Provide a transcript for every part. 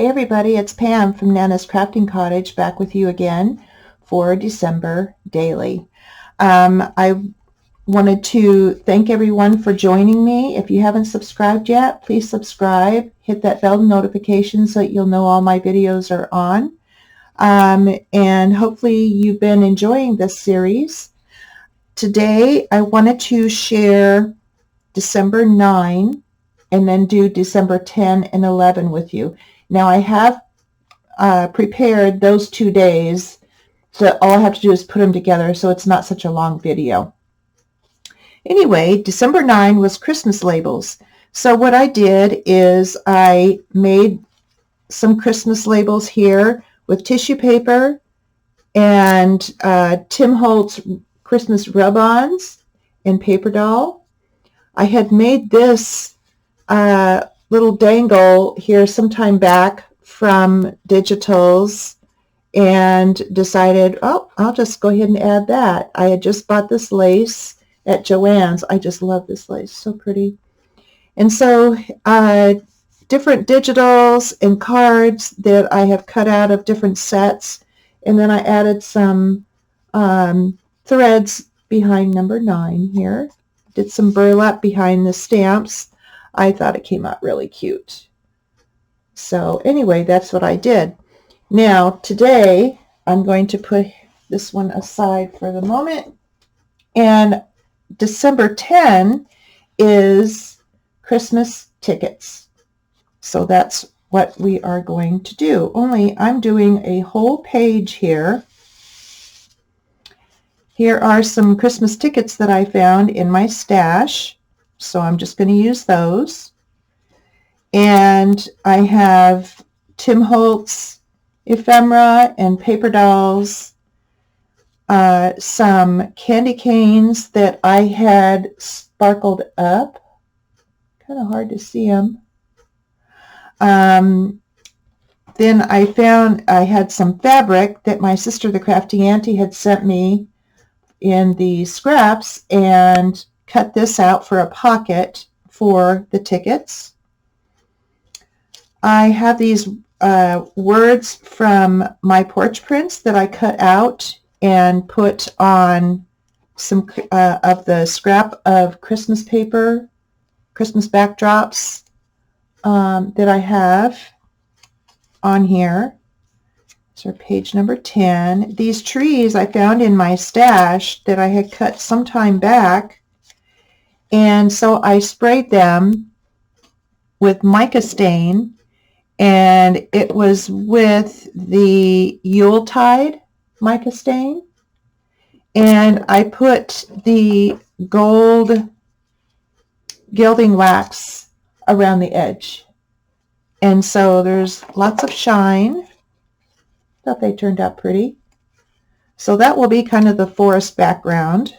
Hey everybody, it's Pam from Nana's Crafting Cottage back with you again for December Daily. I wanted to thank everyone for joining me. If you haven't subscribed yet, please subscribe. Hit that bell notification so that you'll know all my videos are on. And hopefully you've been enjoying this series. Today I wanted to share December 9 and then do December 10 and 11 with you. Now I have prepared those 2 days, so all I have to do is put them together so it's not such a long video. Anyway, December 9 was Christmas labels. So what I did is I made some Christmas labels here with tissue paper and Tim Holtz Christmas rub-ons and paper doll. I had made this little dangle here sometime back from Digitals and decided, oh, I'll just go ahead and add that. I had just bought this lace at Joann's. I just love this lace, so pretty. And so different digitals and cards that I have cut out of different sets, and then I added some threads behind number 9 here. Did some burlap behind the stamps. I thought it came out really cute. So anyway, that's what I did. Now today I'm going to put this one aside for the moment. And December 10 is Christmas tickets. So that's what we are going to do. Only I'm doing a whole page here. Here are some Christmas tickets that I found in my stash. So I'm just going to use those. And I have Tim Holtz ephemera and paper dolls, some candy canes that I had sparkled up. Kind of hard to see them. Then I found I had some fabric that my sister, the crafty Auntie, had sent me in the scraps, and cut this out for a pocket for the tickets. I have these words from my porch prints that I cut out and put on some of the scrap of Christmas paper, Christmas backdrops that I have on here. So page number 10. These trees I found in my stash that I had cut some time back, and so I sprayed them with mica stain, and it was with the Yuletide mica stain, and I put the gold gilding wax around the edge, and so there's lots of shine. Thought they turned out pretty. So that will be kind of the forest background.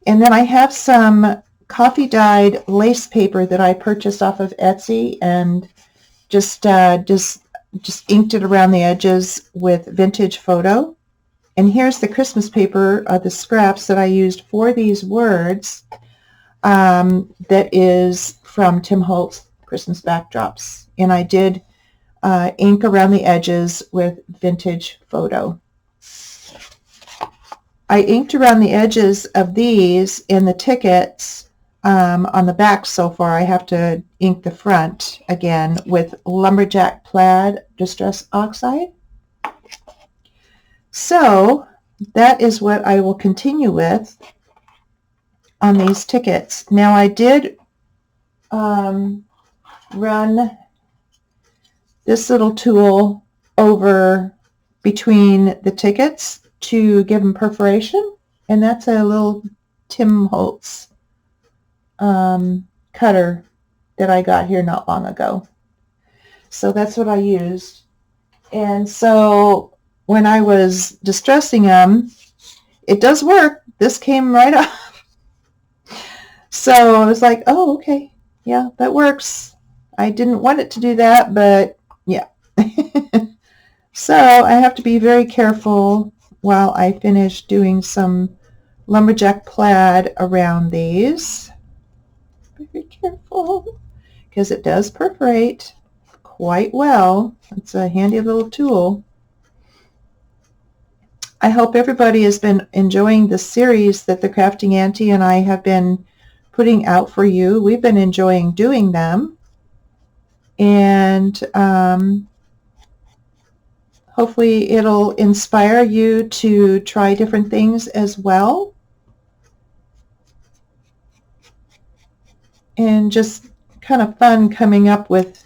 And then I have some coffee dyed lace paper that I purchased off of Etsy and just inked it around the edges with vintage photo. And here's the Christmas paper, the scraps that I used for these words. That is from Tim Holtz Christmas backdrops. And I did ink around the edges with vintage photo. I inked around the edges of these in the tickets on the back so far. I have to ink the front again with Lumberjack Plaid Distress Oxide. So that is what I will continue with on these tickets. Now I did run this little tool over between the tickets to give them perforation, and that's a little Tim Holtz cutter that I got here not long ago. So that's what I used. And so when I was distressing them, it does work. This came right off. So I was like, oh, okay, yeah, that works. I didn't want it to do that, but yeah. So I have to be very careful while I finish doing some lumberjack plaid around these. Very careful, because it does perforate, of quite well. It's a handy little tool. I hope everybody has been enjoying the series that the Crafting Auntie and I have been putting out for you. We've been enjoying doing them. And hopefully it'll inspire you to try different things as well. And just kind of fun coming up with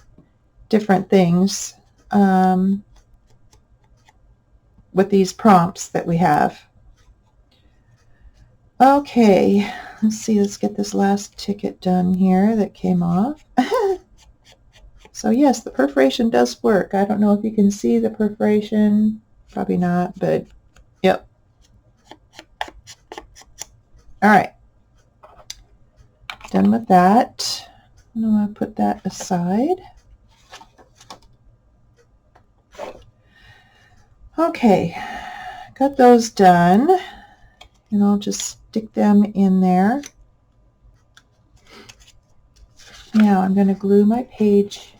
different things with these prompts that we have. Okay, let's see, let's get this last ticket done here that came off. So yes, the perforation does work. I don't know if you can see the perforation, probably not, but yep. All right, done with that. I'm going to put that aside. Okay, got those done, and I'll just stick them in there. Now I'm going to glue my page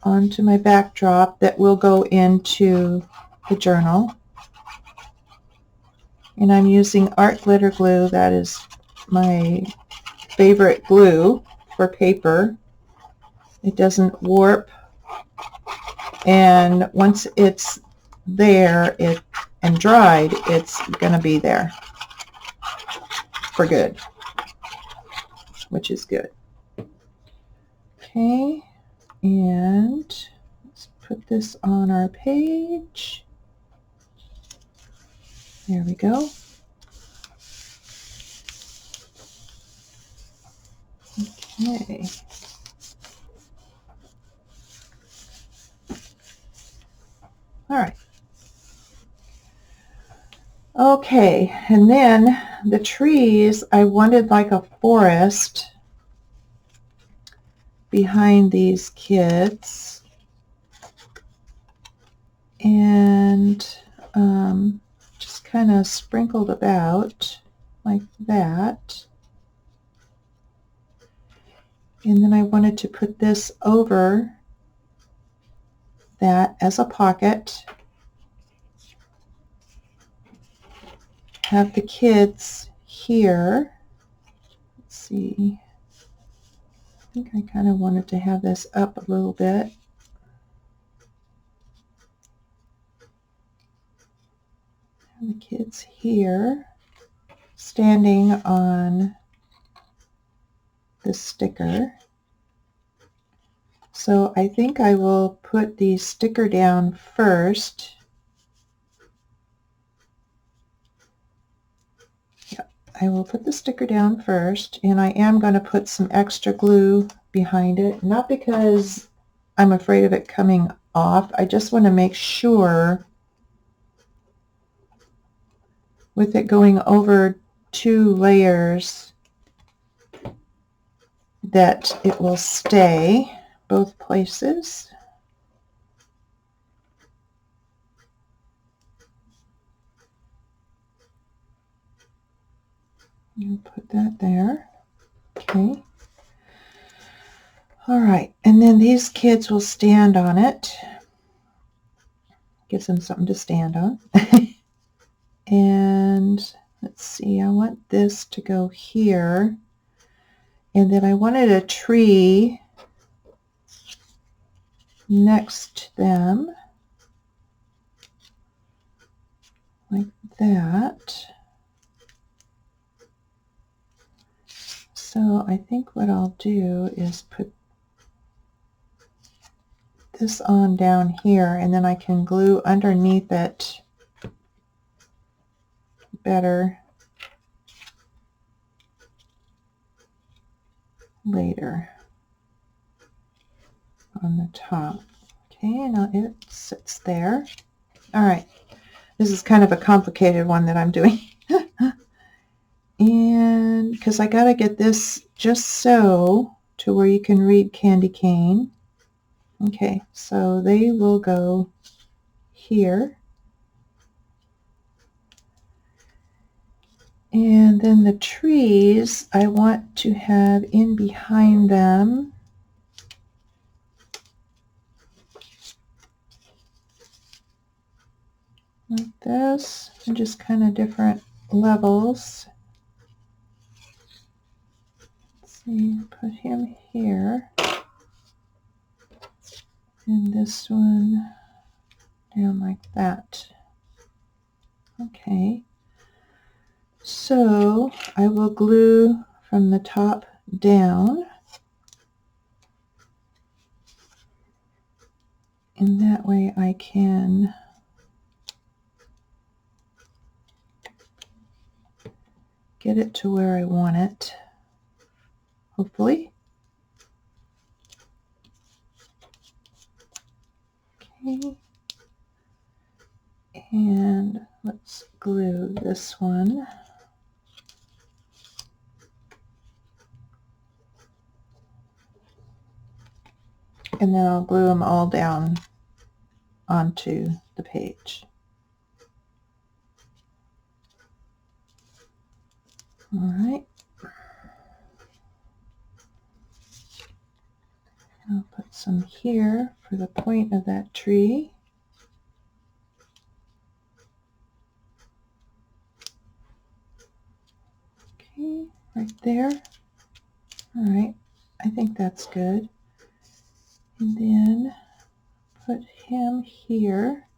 onto my backdrop that will go into the journal. And I'm using art glitter glue. That is my favorite glue for paper. It doesn't warp, and once it's there and dried, it's going to be there for good, which is good. Okay, and let's put this on our page. There we go. Okay. All right. Okay, and then the trees, I wanted like a forest behind these kids, and just kind of sprinkled about like that. And then I wanted to put this over that as a pocket. Have the kids here. Let's see. I think I kind of wanted to have this up a little bit. Have the kids here standing on the sticker. So I think I will put the sticker down first. I will put the sticker down first, and I am going to put some extra glue behind it, not because I'm afraid of it coming off. I just want to make sure with it going over 2 layers that it will stay both places. I'll put that there. Okay. All right, and then these kids will stand on it. Gives them something to stand on. And let's see, I want this to go here. And then I wanted a tree next to them, like that. So I think what I'll do is put this on down here, and then I can glue underneath it better later on the top. Okay, now it sits there. All right, this is kind of a complicated one that I'm doing. And because I got to get this just so to where you can read candy cane. Okay, so they will go here. And then the trees I want to have in behind them like this, and just kind of different levels. Let's see, put him here, and this one down like that. Okay, so I will glue from the top down, and that way I can get it to where I want it, hopefully. Okay, and let's glue this one. And then I'll glue them all down onto the page. All right. I'll put some here for the point of that tree. Okay, right there. All right, I think that's good. And then put him here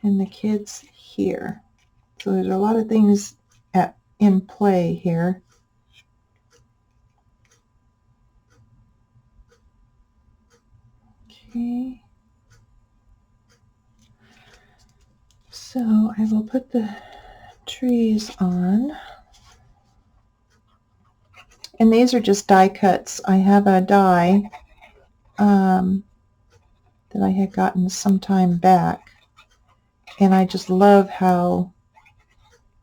and the kids here. So there's a lot of things in play here. Okay. So I will put the trees on. And these are just die cuts. I have a die that I had gotten some time back, and I just love how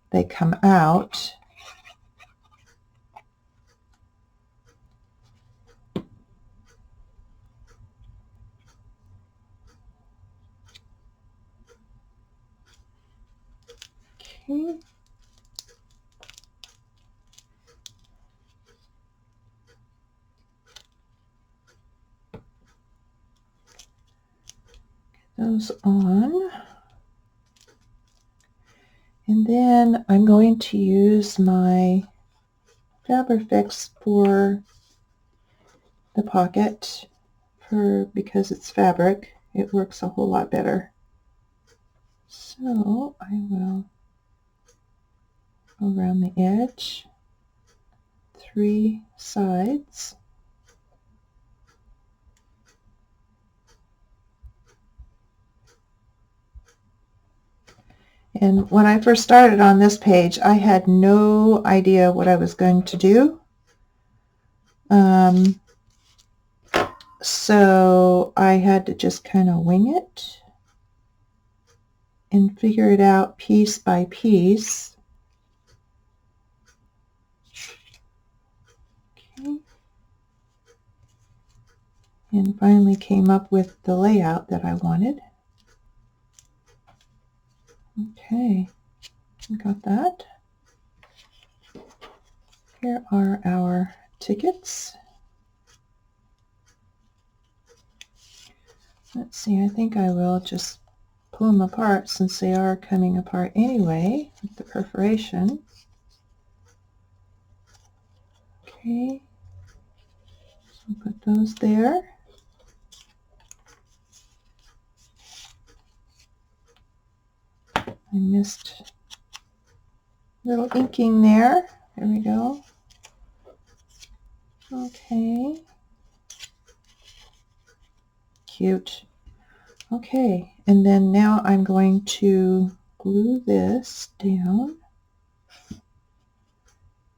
they come out. Okay. Those on. And then I'm going to use my Fabrifix for the pocket because it's fabric. It works a whole lot better. So I will go around the edge, 3 sides. And when I first started on this page, I had no idea what I was going to do. So I had to just kind of wing it and figure it out piece by piece. Okay. And finally came up with the layout that I wanted. Okay, got that. Here are our tickets. Let's see, I think I will just pull them apart since they are coming apart anyway with the perforation. Okay, so put those there. I missed a little inking there. There we go. Okay. Cute. Okay, and then now I'm going to glue this down.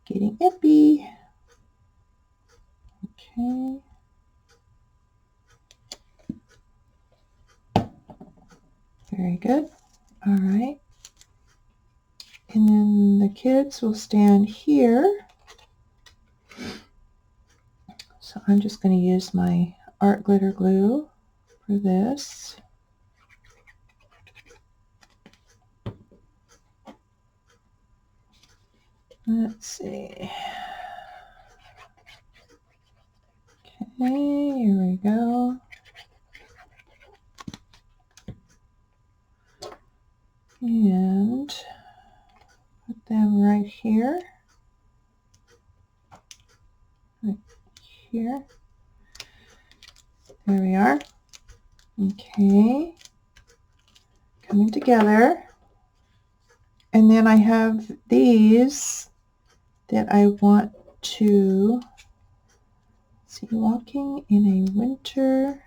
Getting ippy. Okay. Very good. All right. And then the kids will stand here. So I'm just going to use my art glitter glue for this. Let's see. Okay, here we go. right here. Right here. There we are. Okay. Coming together. And then I have these that I want to see, walking in a winter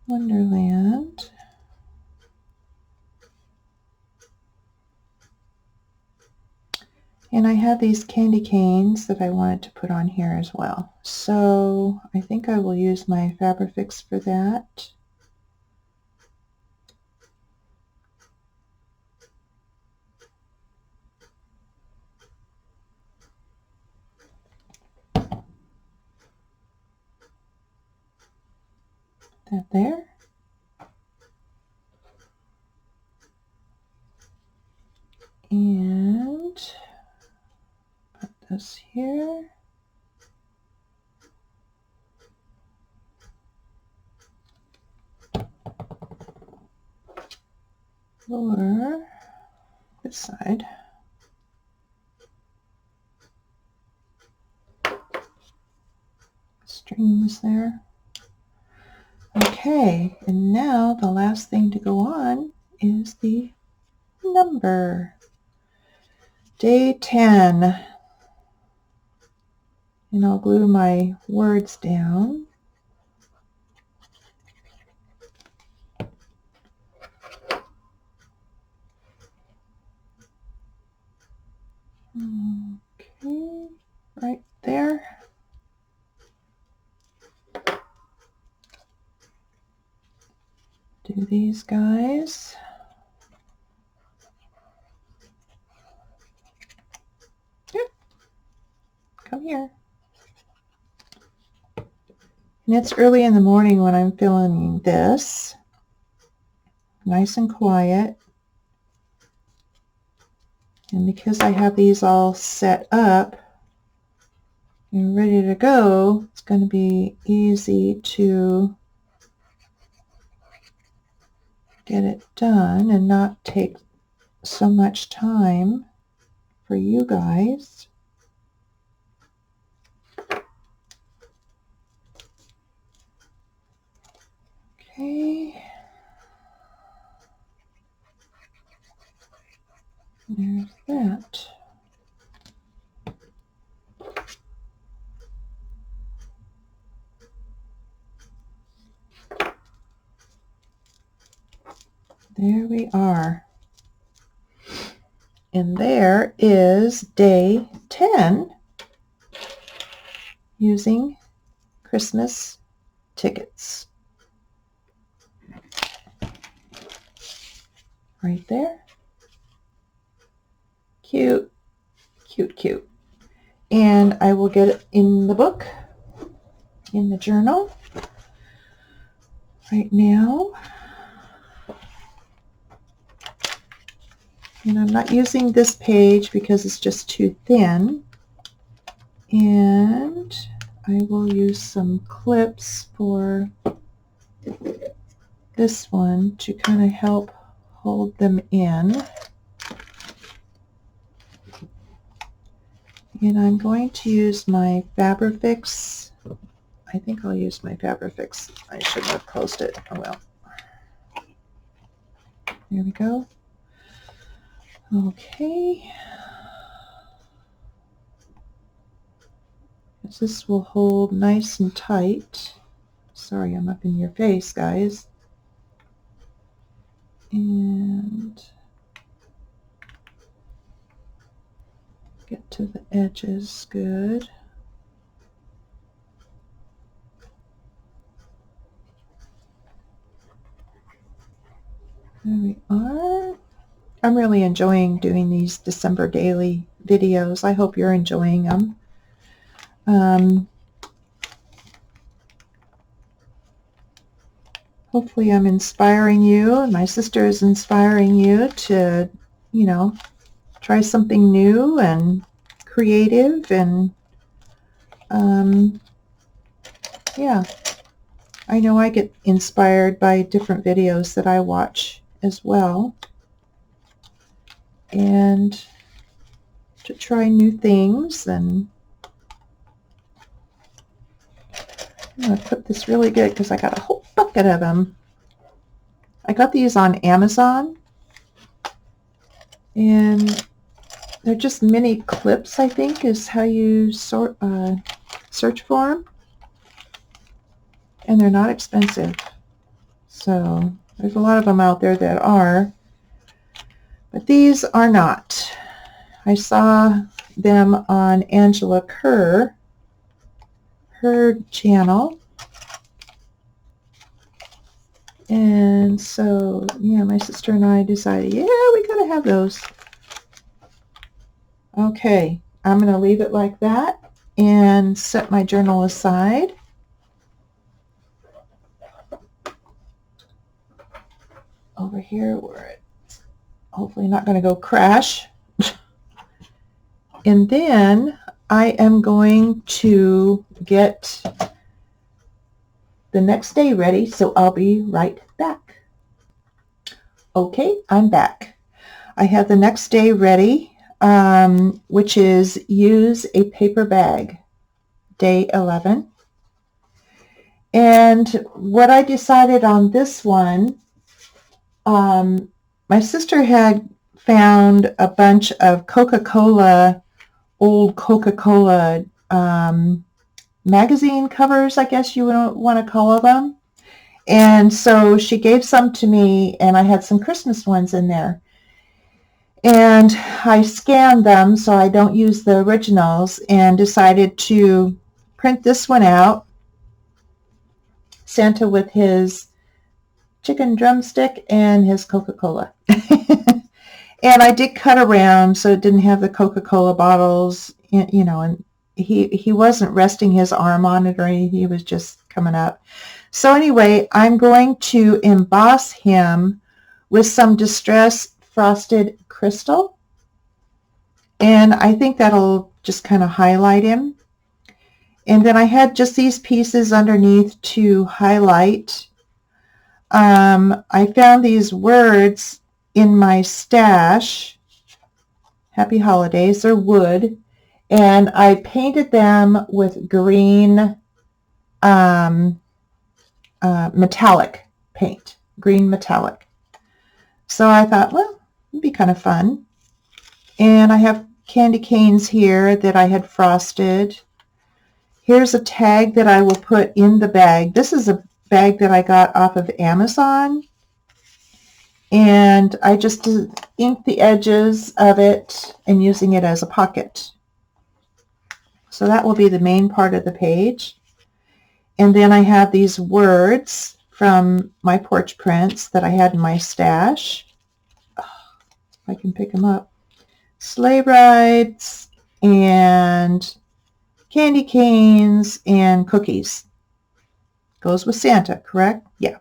wonderland. And I have these candy canes that I wanted to put on here as well. So I think I will use my Fabrifix for that. That there. And put this here. Or this side. Strings there. Okay, and now the last thing to go on is the number. Day 10. And I'll glue my words down. Okay, right there. Do these guys. Yep. Come here. And it's early in the morning when I'm filming this. Nice and quiet. And because I have these all set up and ready to go, it's going to be easy to get it done and not take so much time for you guys. Okay. There's that. There we are. And there is day 10 using Christmas tickets. Right there. Cute, cute, cute. And I will get it in the book, in the journal right now. And I'm not using this page because it's just too thin. And I will use some clips for this one to kind of help hold them in. And I'm going to use my Fabrifix. I think I'll use my Fabrifix. I shouldn't have closed it. Oh well. There we go. Okay. This will hold nice and tight. Sorry, I'm up in your face, guys. And get to the edges good. There we are. I'm really enjoying doing these December daily videos. I hope you're enjoying them. Hopefully I'm inspiring you, and my sister is inspiring you to, you know, try something new and creative. And yeah, I know I get inspired by different videos that I watch as well, and to try new things. And I'm going to put this really good because I got a whole bucket of them. I got these on Amazon, and they're just mini clips, I think, is how you search for them. And they're not expensive. So there's a lot of them out there that are, but these are not. I saw them on Angela Kerr, her channel. And so, yeah, my sister and I decided, yeah, we gotta have those. Okay, I'm gonna leave it like that and set my journal aside. Over here where it's hopefully not gonna go crash. And then I am going to get the next day ready, so I'll be right back. Okay, I'm back. I have the next day ready, which is use a paper bag, day 11. And what I decided on this one, my sister had found a bunch of old Coca-Cola magazine covers, I guess you would want to call them. And so she gave some to me, and I had some Christmas ones in there. And I scanned them so I don't use the originals, and decided to print this one out. Santa with his chicken drumstick and his Coca-Cola. And I did cut around so it didn't have the Coca-Cola bottles, you know, and he wasn't resting his arm on it or anything. He was just coming up. So anyway, I'm going to emboss him with some Distress Frosted Crystal. And I think that'll just kind of highlight him. And then I had just these pieces underneath to highlight. I found these words in my stash. Happy Holidays. They're wood. And I painted them with green metallic paint. Green metallic. So I thought, well, it'd be kind of fun. And I have candy canes here that I had frosted. Here's a tag that I will put in the bag. This is a bag that I got off of Amazon. And I just inked the edges of it and using it as a pocket. So that will be the main part of the page. And then I have these words from my porch prints that I had in my stash. Oh, if I can pick them up. Sleigh rides and candy canes and cookies. Goes with Santa, correct? Yeah.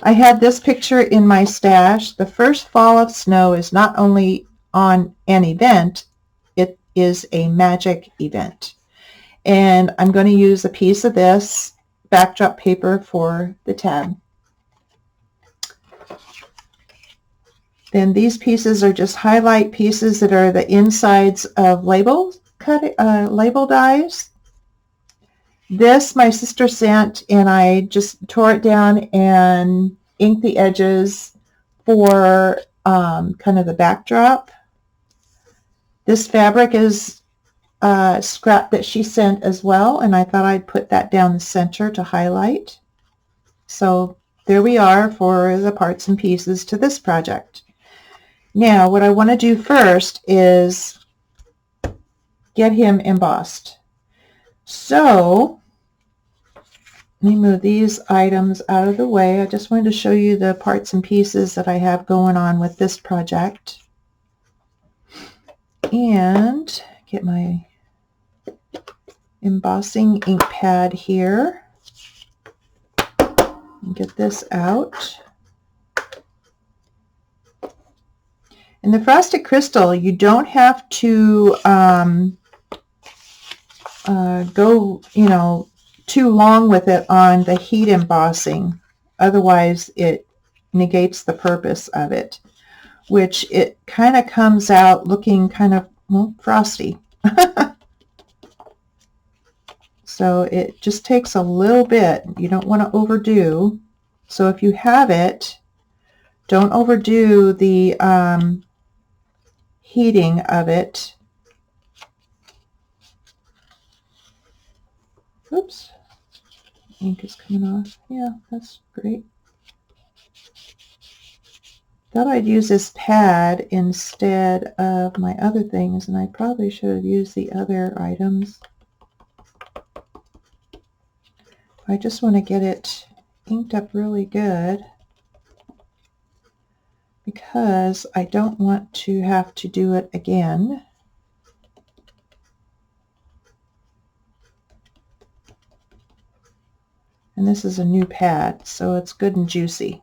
I had this picture in my stash. The first fall of snow is not only on an event, it is a magic event. And I'm going to use a piece of this backdrop paper for the tab. Then these pieces are just highlight pieces that are the insides of label dies. This my sister sent, and I just tore it down and inked the edges for kind of the backdrop. This fabric is scrap that she sent as well, and I thought I'd put that down the center to highlight. So there we are for the parts and pieces to this project. Now what I want to do first is get him embossed. So let me move these items out of the way. I just wanted to show you the parts and pieces that I have going on with this project. And get my embossing ink pad here. And get this out. And the frosted crystal, you don't have to go, too long with it on the heat embossing. Otherwise, it negates the purpose of it, which it kind of comes out looking kind of, well, frosty. So it just takes a little bit. You don't want to overdo. So if you have it, don't overdo the heating of it. Oops, ink is coming off. Yeah, that's great. Thought I'd use this pad instead of my other things, and I probably should have used the other items. I just want to get it inked up really good because I don't want to have to do it again. And this is a new pad, so it's good and juicy.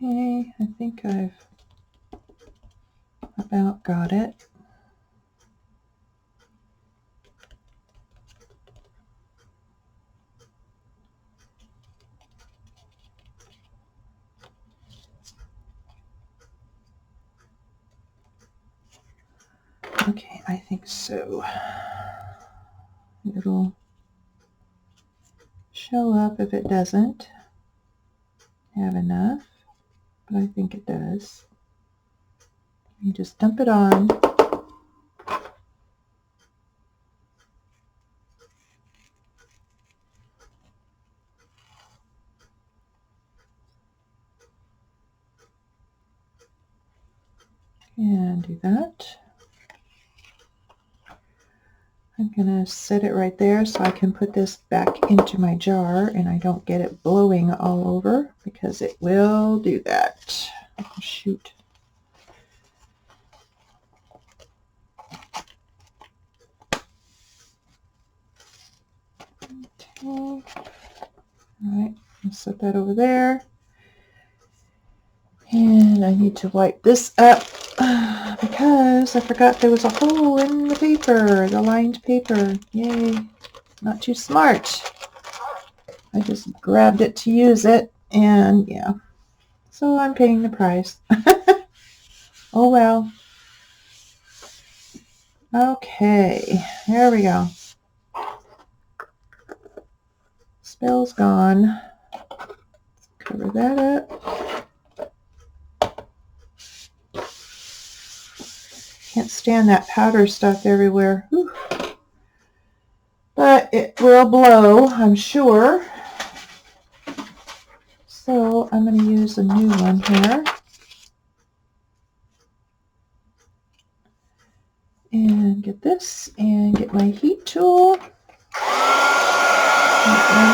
Okay, I think I've about got it. Okay, I think so. It'll show up if it doesn't have enough, but I think it does. You just dump it on. And do that. I'm going to set it right there so I can put this back into my jar and I don't get it blowing all over, because it will do that. Oh, shoot. Okay. All right, I'll set that over there. And I need to wipe this up because I forgot there was a hole in the paper, the lined paper. Yay, not too smart. I just grabbed it to use it, and yeah, so I'm paying the price. Oh well. Okay, there we go. Spell's gone. Cover that up. Can't stand that powder stuff everywhere. Whew. But it will blow, I'm sure. So I'm going to use a new one here. And get this, and get my heat tool. Warm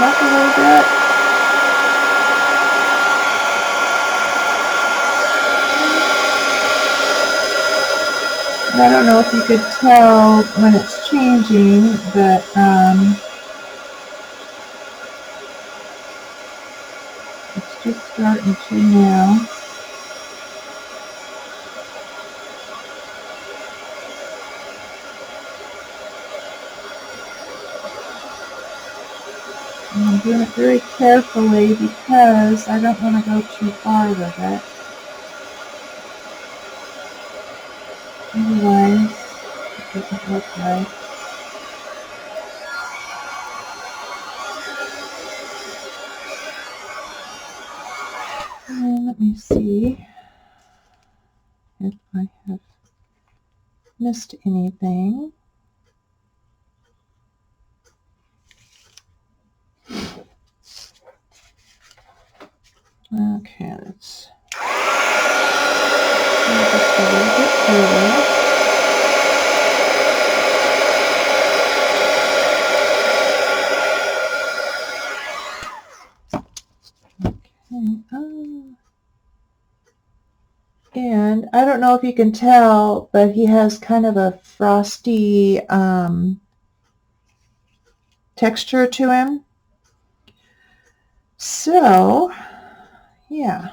up a little bit. And I don't know if you could tell when it's changing, but it's just starting to now. And I'm doing it very carefully because I don't want to go too far with it. Otherwise, it doesn't look right. And let me see if I have missed anything. Okay, let's just a little bit further. And I don't know if you can tell, but he has kind of a frosty texture to him. So, yeah.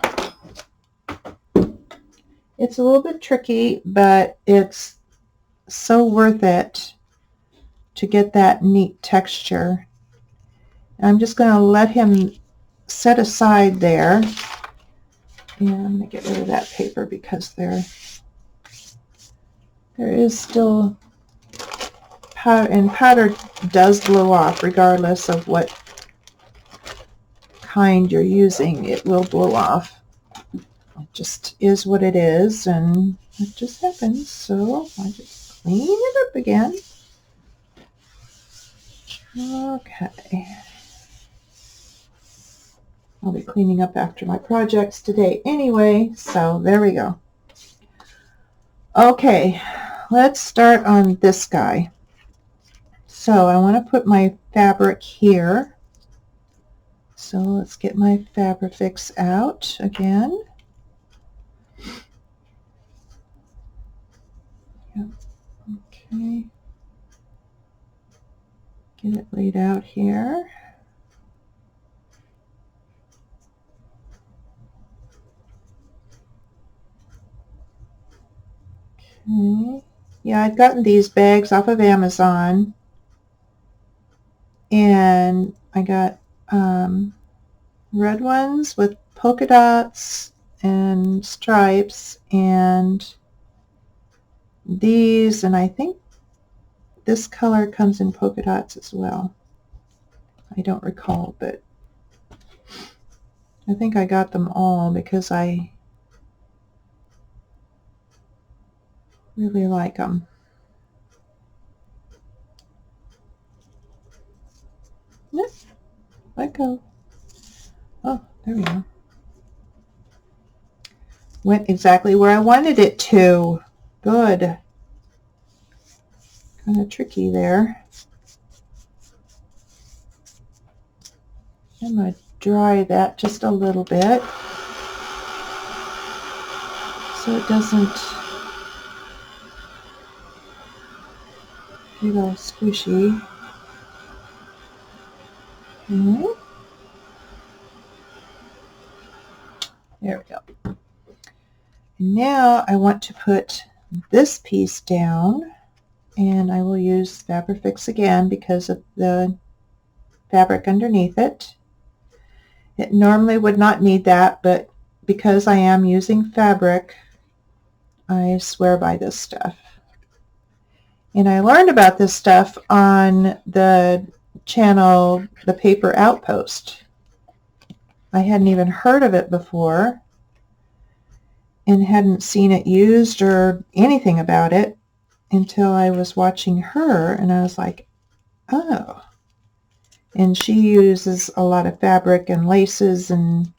It's a little bit tricky, but it's so worth it to get that neat texture. I'm just going to let him set aside there. And I'm going to get rid of that paper because there is still powder, and powder does blow off regardless of what kind you're using. It will blow off. It just is what it is, and it just happens. So I just clean it up again. Okay. I'll be cleaning up after my projects today anyway, so there we go. Okay, let's start on this guy. So I want to put my fabric here. So let's get my Fabrifix out again. Yep. Okay. Get it laid out here. Okay. Yeah, I'd gotten these bags off of Amazon, and I got red ones with polka dots and stripes, and these, and I think this color comes in polka dots as well. I don't recall, but I think I got them all because I really like them. Yep, let go. Oh, there we go. Went exactly where I wanted it to. Good. Kind of tricky there. I'm going to dry that just a little bit so it doesn't get all squishy. Okay. There we go. And now I want to put this piece down, and I will use Fabrifix again because of the fabric underneath it. It normally would not need that, but because I am using fabric, I swear by this stuff. And I learned about this stuff on the channel, The Paper Outpost. I hadn't even heard of it before and hadn't seen it used or anything about it until I was watching her, and I was like, oh. And she uses a lot of fabric and laces and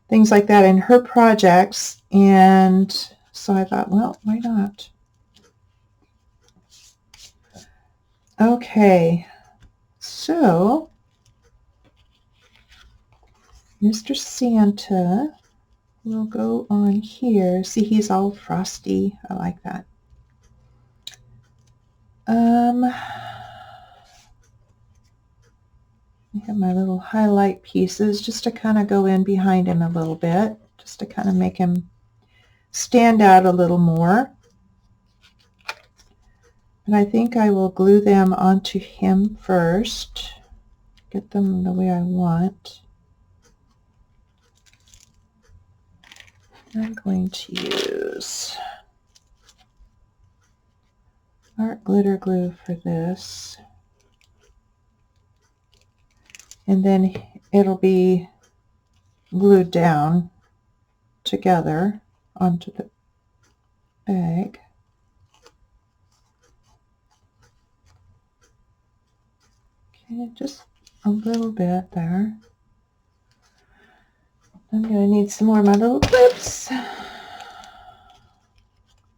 things like that in her projects, and so I thought, well, why not? Okay, so Mr. Santa will go on here. See, he's all frosty. I like that. I have my little highlight pieces just to kind of go in behind him a little bit, just to kind of make him stand out a little more. And I think I will glue them onto him first, get them the way I want. I'm going to use art glitter glue for this. And then it'll be glued down together onto the bag. Okay, just a little bit there. I'm going to need some more of my little clips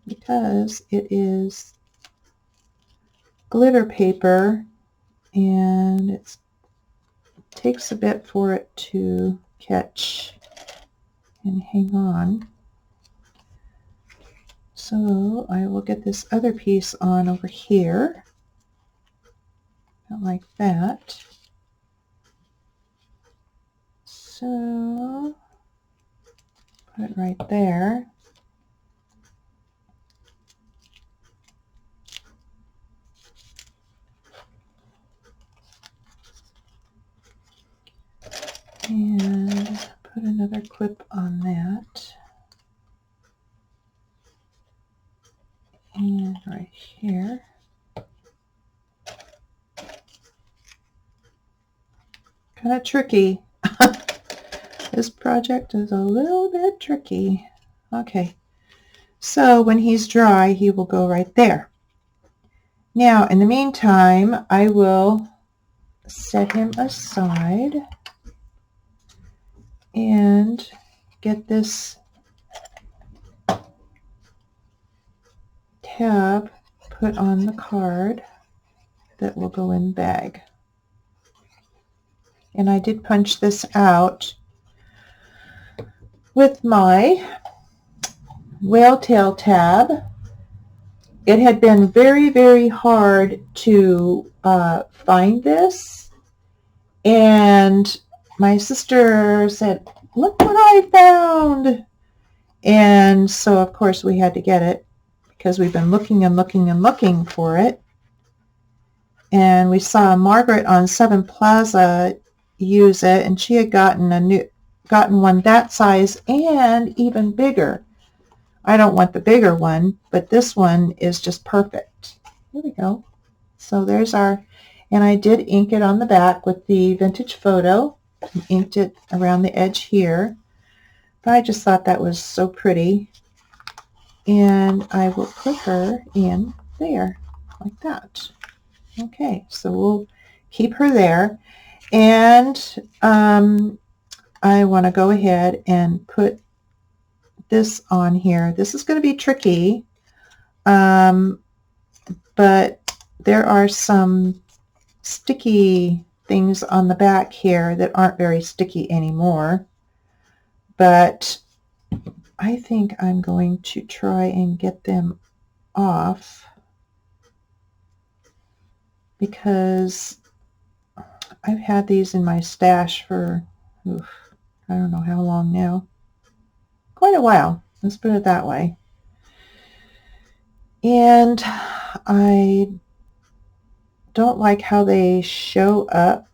because it is glitter paper and it takes a bit for it to catch and hang on. So I will get this other piece on over here, like that. So put it right there. And put another clip on that. And right here. Kind of tricky. This project is a little bit tricky. Okay, so when he's dry, he will go right there. Now, in the meantime, I will set him aside and get this tab put on the card that will go in the bag. And I did punch this out with my whale tail tab. It had been very, very hard to find this, and my sister said, "Look what I found!" And so of course we had to get it because we've been looking and looking and looking for it. And we saw Margaret on Seven Plaza use it, and she had gotten one that size and even bigger. I don't want the bigger one, but this one is just perfect. Here we go. So there's our, and I did ink it on the back with the vintage photo. I inked it around the edge here. But I just thought that was so pretty. And I will put her in there, like that. Okay, so we'll keep her there. And I want to go ahead and put this on here. This is going to be tricky, but there are some sticky things on the back here that aren't very sticky anymore, but I think I'm going to try and get them off because I've had these in my stash for, I don't know how long now. Quite a while. Let's put it that way. And I don't like how they show up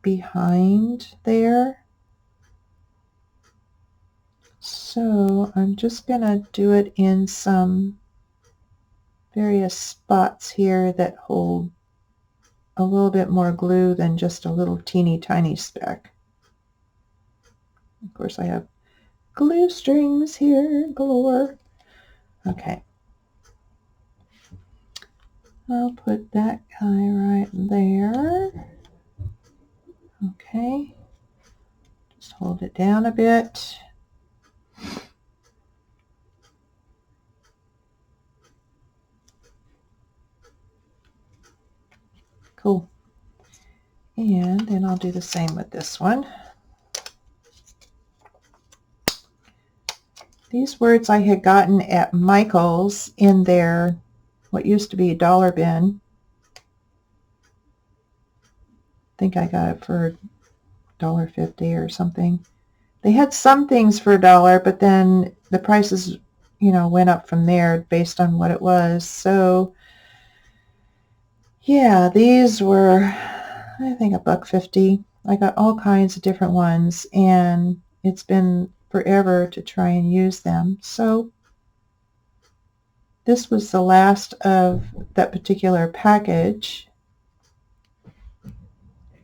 behind there. So I'm just going to do it in some various spots here that hold a little bit more glue than just a little teeny tiny speck. Of course I have glue strings here galore. Okay. I'll put that guy right there. Okay. Just hold it down a bit. Cool. And then I'll do the same with this one. These words I had gotten at Michael's in their, what used to be a dollar bin. I think I got it for $1.50 or something. They had some things for $1, but then the prices, went up from there based on what it was. So yeah, these were, I think, $1.50. I got all kinds of different ones, and it's been forever to try and use them. So this was the last of that particular package.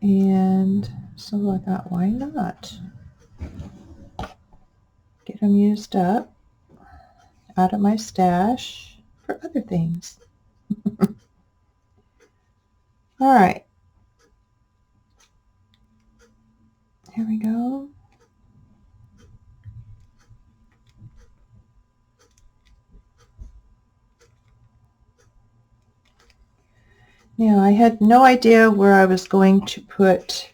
And so I thought, why not? Get them used up out of my stash for other things. All right. Here we go. Now, I had no idea where I was going to put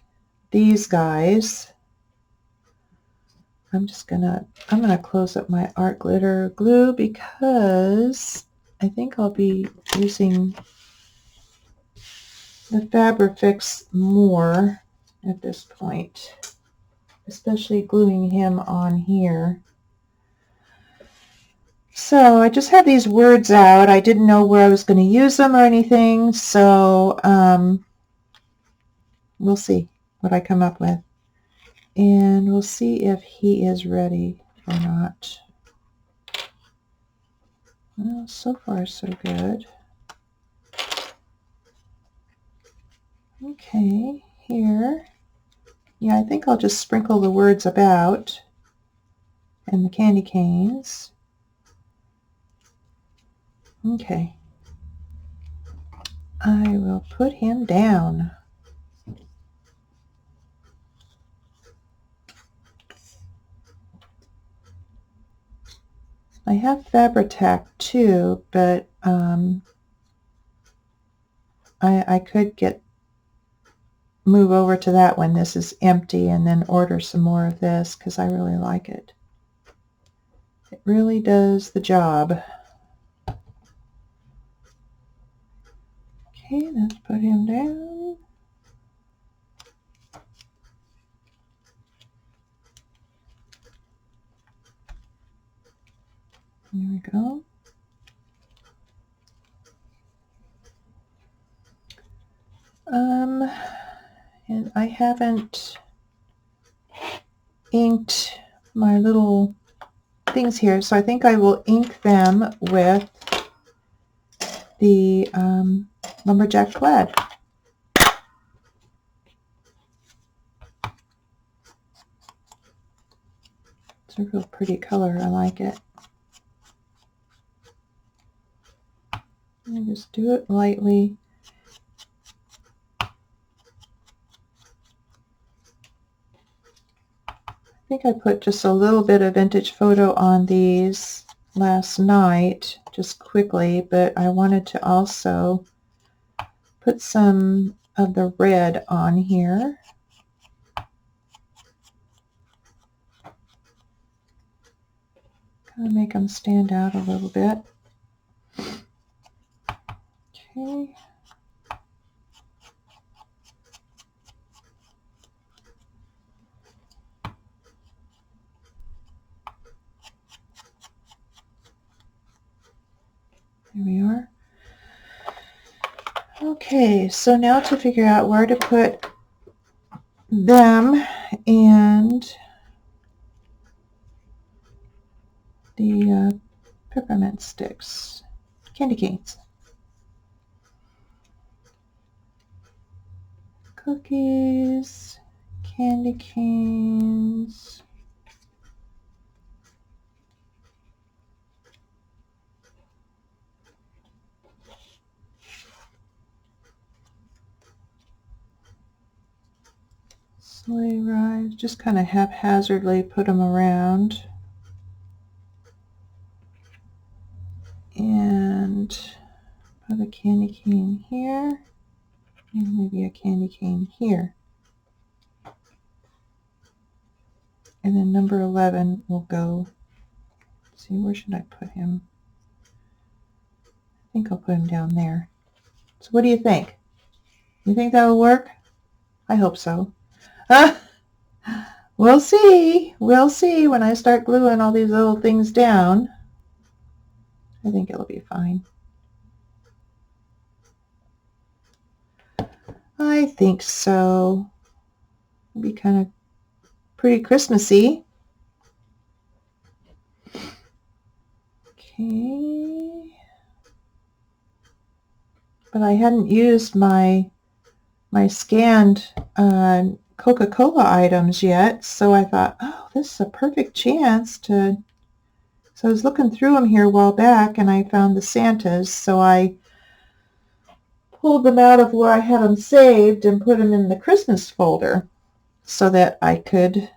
these guys. I'm gonna close up my art glitter glue because I think I'll be using the Fabrifix more at this point, especially gluing him on here. So I just had these words out. I didn't know where I was going to use them or anything, so we'll see what I come up with. And we'll see if he is ready or not. Well, so far so good. Okay, here. Yeah, I think I'll just sprinkle the words about and the candy canes. Okay. I will put him down. I have Fabri-Tac too, but I could move over to that when this is empty and then order some more of this because I really like it. It really does the job. Okay, let's put him down. There we go. And I haven't inked my little things here, so I think I will ink them with the lumberjack plaid. It's a real pretty color. I like it. And just do it lightly. I think I put just a little bit of vintage photo on these last night, just quickly, but I wanted to also put some of the red on here. Kind of make them stand out a little bit. Okay. There we are. Okay, so now to figure out where to put them and the peppermint sticks, candy canes, cookies, candy canes. Sleigh rides, just kind of haphazardly put them around. And put a candy cane here, and maybe a candy cane here. And then number 11 will go, let's see, where should I put him? I think I'll put him down there. So what do you think? You think that will work? I hope so. We'll see. We'll see when I start gluing all these little things down. I think it'll be fine. I think so. It'll be kind of pretty Christmassy. Okay. But I hadn't used my scanned Coca-Cola items yet, so I thought, oh, this is a perfect chance to... So I was looking through them here a while back, and I found the Santas, so I pulled them out of where I had them saved and put them in the Christmas folder so that I could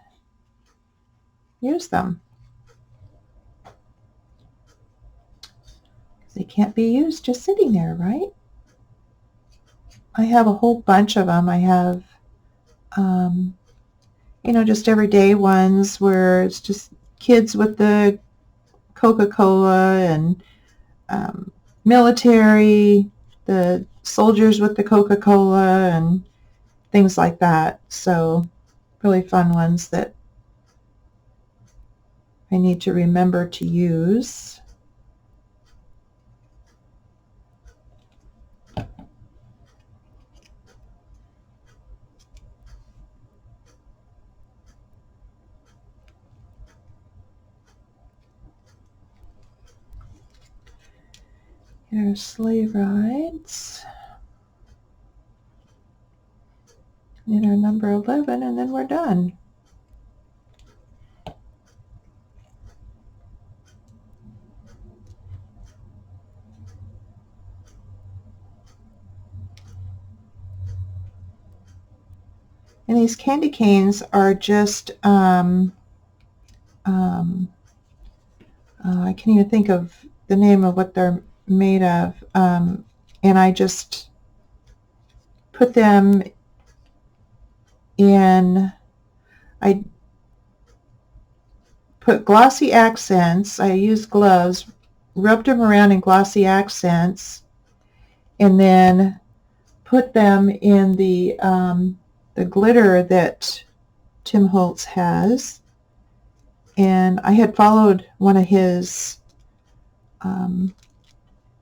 use them. They can't be used just sitting there, right? I have a whole bunch of them. I have, just everyday ones where it's just kids with the Coca-Cola and military, the soldiers with the Coca-Cola and things like that. So really fun ones that I need to remember to use. Get our sleigh rides. And our number 11, and then we're done. And these candy canes are just, I can't even think of the name of what they're made of. And I just put them in, I put glossy accents. I used gloves, rubbed them around in glossy accents, and then put them in the glitter that Tim Holtz has. And I had followed one of his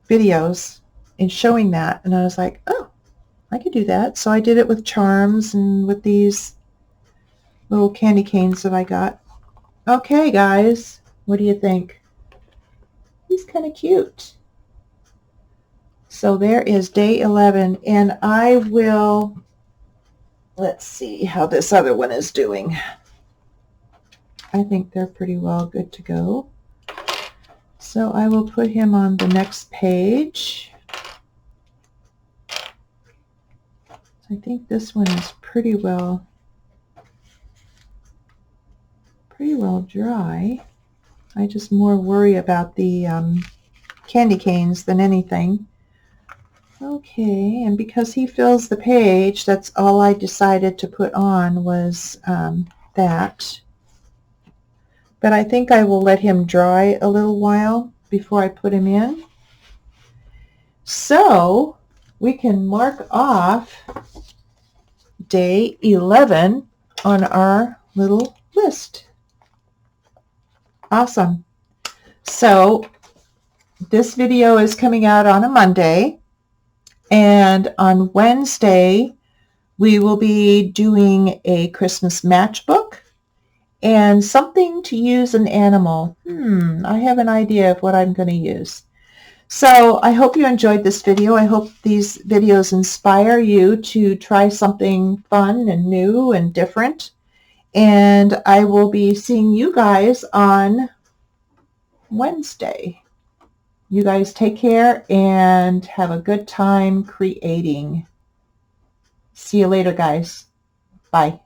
videos in showing that, and I was like, oh, I could do that. So I did it with charms and with these little candy canes that I got. Okay, guys, what do you think? He's kind of cute. So there is day 11, and I will, let's see how this other one is doing. I think they're pretty well good to go. So I will put him on the next page. I think this one is pretty well dry. I just more worry about the candy canes than anything. Okay, and because he fills the page, that's all I decided to put on was that. But I think I will let him dry a little while before I put him in. So we can mark off day 11 on our little list. Awesome. So this video is coming out on a Monday, and on Wednesday we will be doing a Christmas matchbook and something to use an animal. I have an idea of what I'm going to use. So I hope you enjoyed this video. I hope these videos inspire you to try something fun and new and different. And I will be seeing you guys on Wednesday. You guys take care and have a good time creating. See you later, guys. Bye.